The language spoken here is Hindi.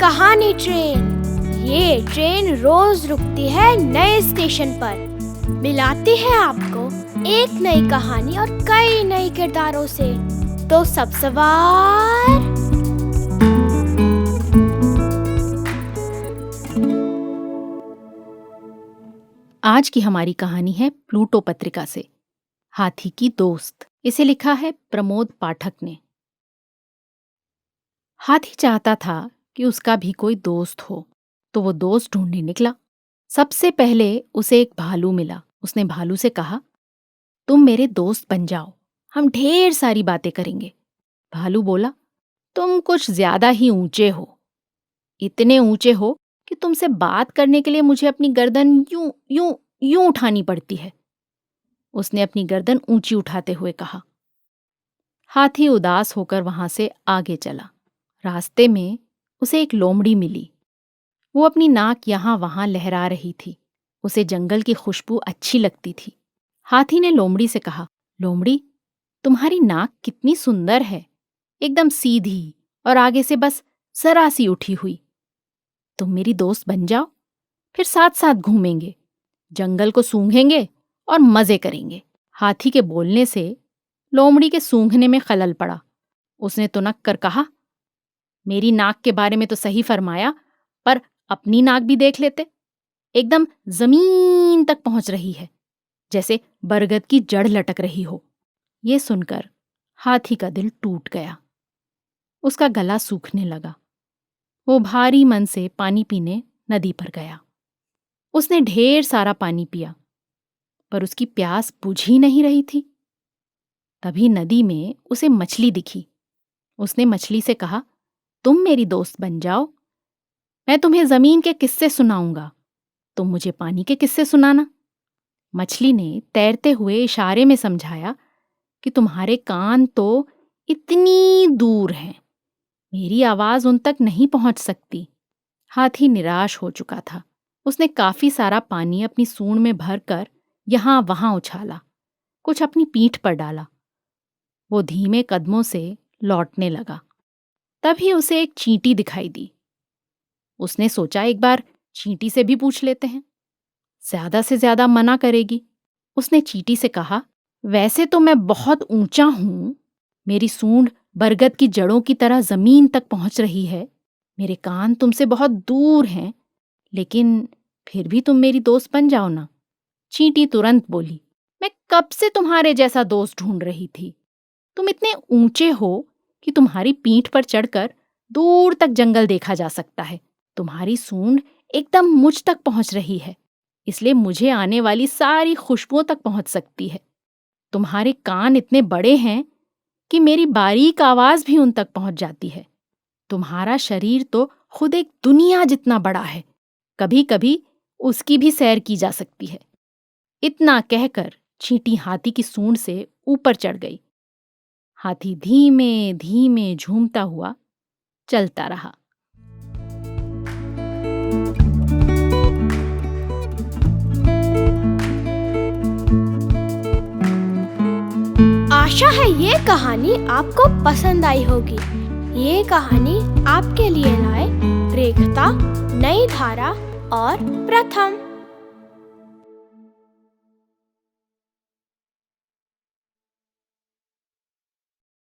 कहानी ट्रेन। ये ट्रेन रोज रुकती है नए स्टेशन पर, मिलाती है आपको एक नई कहानी और कई नए किरदारों से। तो सब सवार। आज की हमारी कहानी है प्लूटो पत्रिका से, हाथी की दोस्त। इसे लिखा है प्रमोद पाठक ने। हाथी चाहता था कि उसका भी कोई दोस्त हो, तो वो दोस्त ढूंढने निकला। सबसे पहले उसे एक भालू मिला। उसने भालू से कहा, तुम मेरे दोस्त बन जाओ, हम ढेर सारी बातें करेंगे। भालू बोला, तुम कुछ ज्यादा ही ऊंचे हो, इतने ऊंचे हो कि तुमसे बात करने के लिए मुझे अपनी गर्दन यूं यूं यूं उठानी पड़ती है। उसने अपनी गर्दन ऊंची उठाते हुए कहा। हाथी उदास होकर वहां से आगे चला। रास्ते में उसे एक लोमड़ी मिली। वो अपनी नाक यहां वहां लहरा रही थी। उसे जंगल की खुशबू अच्छी लगती थी। हाथी ने लोमड़ी से कहा, लोमड़ी, तुम्हारी नाक कितनी सुंदर है, एकदम सीधी और आगे से बस जरा सी उठी हुई। तुम मेरी दोस्त बन जाओ, फिर साथ साथ घूमेंगे, जंगल को सूंघेंगे और मजे करेंगे। हाथी के बोलने से लोमड़ी के सूंघने में खलल पड़ा। उसने तुनक कर कहा, मेरी नाक के बारे में तो सही फरमाया, पर अपनी नाक भी देख लेते, एकदम जमीन तक पहुंच रही है, जैसे बरगद की जड़ लटक रही हो। ये सुनकर हाथी का दिल टूट गया। उसका गला सूखने लगा। वो भारी मन से पानी पीने नदी पर गया। उसने ढेर सारा पानी पिया, पर उसकी प्यास बुझ ही नहीं रही थी। तभी नदी में उसे मछली दिखी। उसने मछली से कहा, तुम मेरी दोस्त बन जाओ, मैं तुम्हें जमीन के किस्से सुनाऊंगा, तुम मुझे पानी के किस्से सुनाना। मछली ने तैरते हुए इशारे में समझाया कि तुम्हारे कान तो इतनी दूर हैं, मेरी आवाज उन तक नहीं पहुंच सकती। हाथी निराश हो चुका था। उसने काफी सारा पानी अपनी सूंड में भरकर यहां वहां उछाला, कुछ अपनी पीठ पर डाला। वो धीमे कदमों से लौटने लगा। तभी उसे एक चींटी दिखाई दी। उसने सोचा, एक बार चींटी से भी पूछ लेते हैं, ज्यादा से ज्यादा मना करेगी। उसने चींटी से कहा, वैसे तो मैं बहुत ऊंचा हूं, मेरी सूंड बरगद की जड़ों की तरह जमीन तक पहुंच रही है, मेरे कान तुमसे बहुत दूर हैं, लेकिन फिर भी तुम मेरी दोस्त बन जाओ ना। चींटी तुरंत बोली, मैं कब से तुम्हारे जैसा दोस्त ढूंढ रही थी। तुम इतने ऊंचे हो कि तुम्हारी पीठ पर चढ़कर दूर तक जंगल देखा जा सकता है। तुम्हारी सूंड एकदम मुझ तक पहुंच रही है, इसलिए मुझे आने वाली सारी खुशबुओं तक पहुंच सकती है। तुम्हारे कान इतने बड़े हैं कि मेरी बारीक आवाज भी उन तक पहुंच जाती है। तुम्हारा शरीर तो खुद एक दुनिया जितना बड़ा है, कभी कभी उसकी भी सैर की जा सकती है। इतना कहकर चींटी हाथी की सूंड से ऊपर चढ़ गई। हाथी धीमे धीमे झूमता हुआ चलता रहा। आशा है ये कहानी आपको पसंद आई होगी। ये कहानी आपके लिए लाए रेखता, नई धारा और प्रथम।